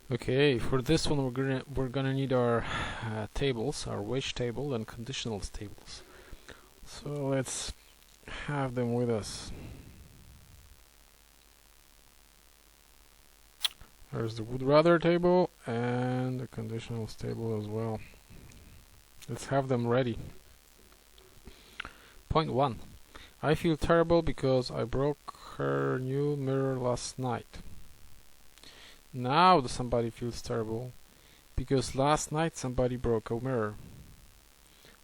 Okay, for this one we're gonna need our tables, our wish table and conditionals tables. So let's have them with us. There's the would rather table and the conditionals table as well. Let's have them ready. Point 1. I feel terrible because I broke her new mirror last night. Now somebody feels terrible because last night somebody broke a mirror.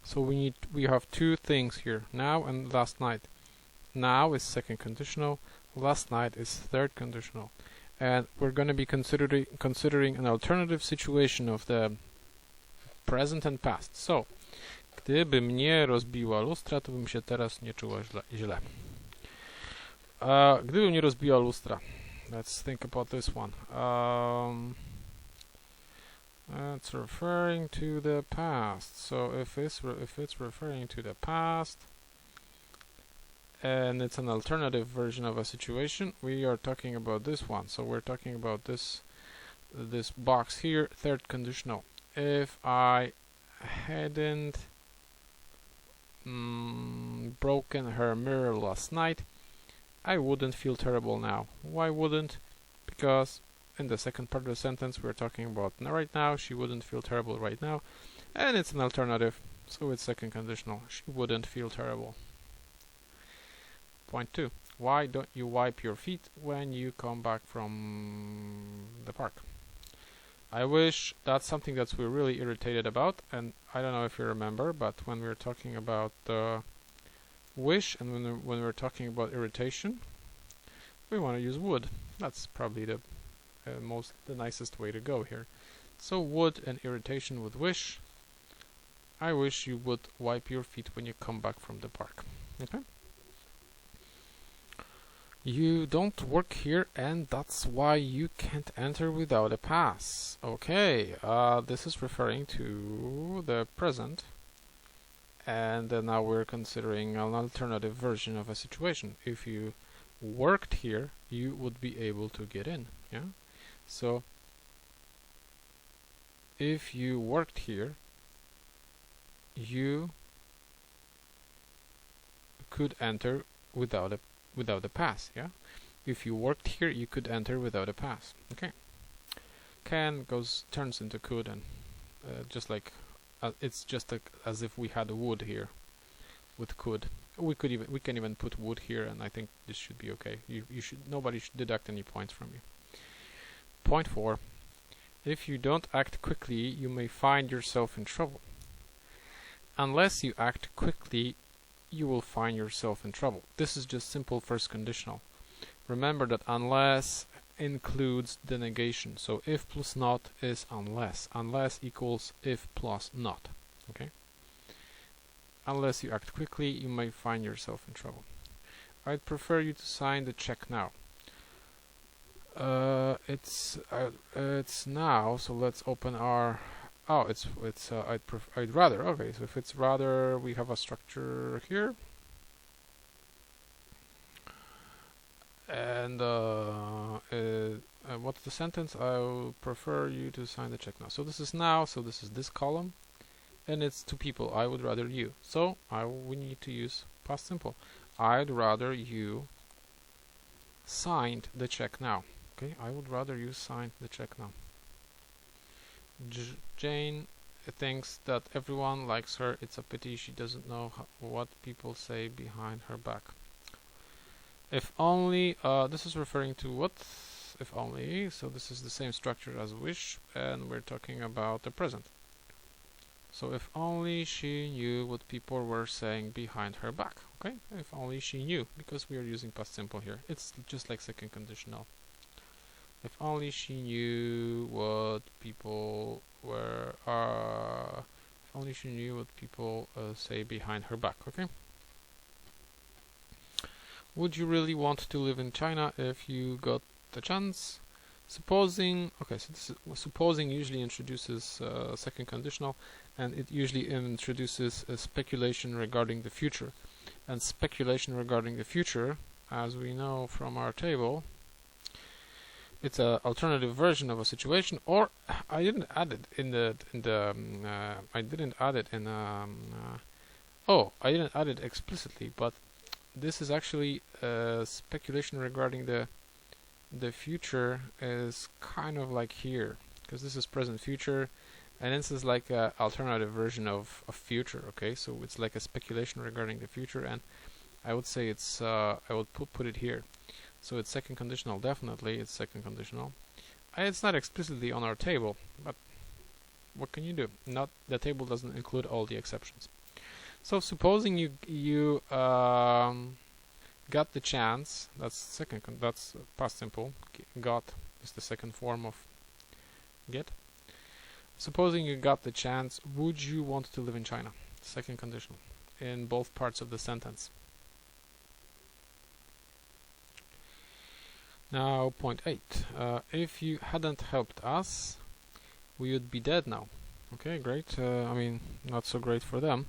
So we have two things here, now and last night. Now is second conditional, last night is third conditional. And we're going to be considering an alternative situation of the present and past. So, gdyby mnie rozbiła lustra, to bym się teraz nie czuła źle. Gdyby mnie rozbiła lustra. Let's think about this one. It's referring to the past. So if it's referring to the past and it's an alternative version of a situation, we are talking about this one. So we're talking about this box here, third conditional. If I hadn't broken her mirror last night, I wouldn't feel terrible now. Why wouldn't? Because in the second part of the sentence we're talking about right now, she wouldn't feel terrible right now, and it's an alternative, so it's second conditional. She wouldn't feel terrible. Point 2. Why don't you wipe your feet when you come back from the park? I wish that's something that we're really irritated about, and I don't know if you remember, but when we're talking about wish and when we're talking about irritation, we want to use would. That's probably the nicest way to go here. So would and irritation with wish. I wish you would wipe your feet when you come back from the park. Okay. You don't work here, and that's why you can't enter without a pass. Okay, this is referring to the present, and now we're considering an alternative version of a situation. If you worked here, you would be able to get in. Yeah. So if you worked here, you could enter without a pass. Yeah. If you worked here, you could enter without a pass. Okay. Can turns into could, and just like it's just like as if we had a would here with could. We can even put would here, and I think this should be okay. Nobody should deduct any points from you. Point 4. If you don't act quickly, you may find yourself in trouble. Unless you act quickly, you will find yourself in trouble. This is just simple first conditional. Remember that unless includes the negation. So if plus not is unless. Unless equals if plus not. Okay? Unless you act quickly, you may find yourself in trouble. I'd prefer you to sign the check now. It's now, so let's open our I'd rather. Okay, so if it's rather, we have a structure here, and what's the sentence? I would prefer you to sign the check now. So this is now, so this is this column, and it's to people. I would rather you. So we need to use past simple. I'd rather you signed the check now. Okay, I would rather you signed the check now. Jane thinks that everyone likes her. It's a pity she doesn't know what people say behind her back. If only, this is referring to what? If only, so this is the same structure as wish, and we're talking about the present. So if only she knew what people were saying behind her back. Okay, if only she knew, because we are using past simple here. It's just like second conditional. If only she knew what people were, if only she knew what people say behind her back. Okay. Would you really want to live in China if you got the chance? Supposing, okay, so this is, supposing usually introduces second conditional, and it usually introduces a speculation regarding the future. And speculation regarding the future, as we know from our table, it's a alternative version of a situation, or I didn't add it in the I didn't add it in oh, I didn't add it explicitly, but this is actually speculation regarding the future is kind of like here, because this is present future, and this is like a alternative version of future. Okay, so it's like a speculation regarding the future, and I would say it's I would put it here. So it's second conditional, definitely it's second conditional. It's not explicitly on our table, but what can you do? Not the table doesn't include all the exceptions. So supposing you got the chance, that's that's past simple. Got is the second form of get. Supposing you got the chance, would you want to live in China? Second conditional in both parts of the sentence. Now, point 8. If you hadn't helped us, we would be dead now. Okay, great. I mean, not so great for them.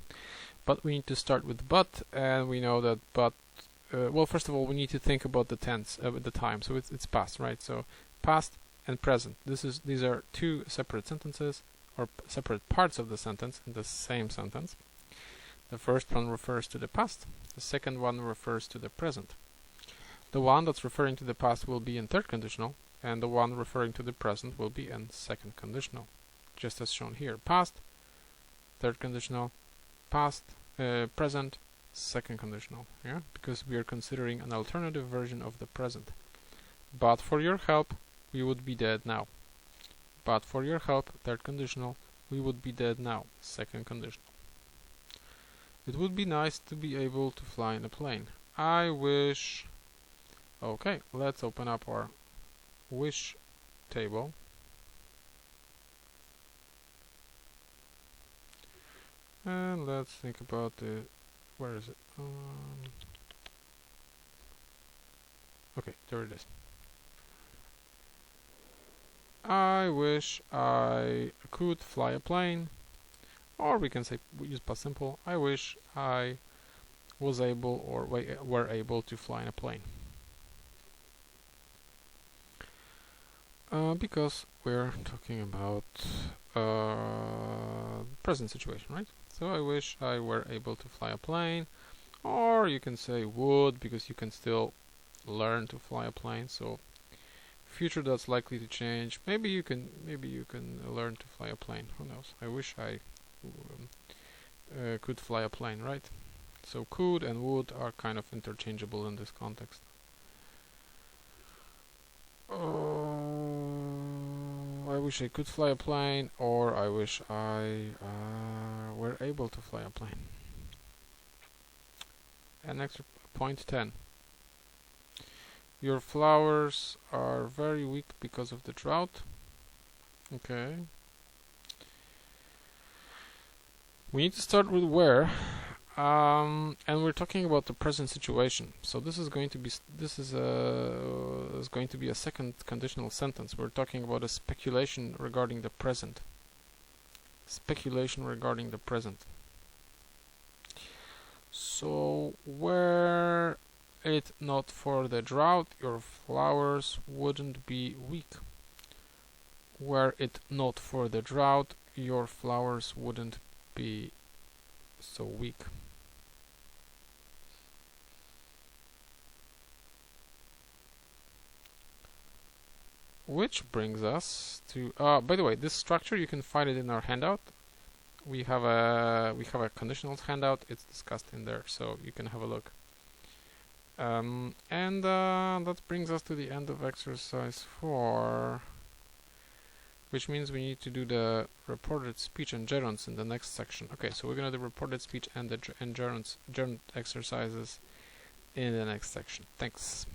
But we need to start with but, and we know that but. Well, first of all, we need to think about the tense, the time. So it's past, right? So past and present. These are two separate sentences, or separate parts of the sentence in the same sentence. The first one refers to the past. The second one refers to the present. The one that's referring to the past will be in third conditional, and the one referring to the present will be in second conditional, just as shown here. Past, third conditional, past, present, second conditional. Yeah, because we are considering an alternative version of the present. But for your help, we would be dead now. But for your help, third conditional, we would be dead now, second conditional. It would be nice to be able to fly in a plane. I wish... Okay, let's open up our wish table. And let's think about the... Where is it? Okay, there it is. I wish I could fly a plane. Or we can say, we use past simple. I wish I was able or were able to fly in a plane. Because we're talking about present situation, right? So I wish I were able to fly a plane, or you can say would, because you can still learn to fly a plane. So future that's likely to change. Maybe you can learn to fly a plane. Who knows? I wish I could fly a plane, right? So could and would are kind of interchangeable in this context. I wish I could fly a plane, or I wish I were able to fly a plane. And next, point 10. Your flowers are very weak because of the drought. Okay. We need to start with where. And we're talking about the present situation. So this is going to be a second conditional sentence. We're talking about a speculation regarding the present. Speculation regarding the present. So were it not for the drought, your flowers wouldn't be weak. Were it not for the drought, your flowers wouldn't be so weak. Which brings us to by the way, this structure you can find it in our handout. We have a conditionals handout. It's discussed in there, so you can have a look. That brings us to the end of exercise 4, which means we need to do the reported speech and gerunds in the next section. Okay, so we're gonna do reported speech and the gerund exercises in the next section. Thanks.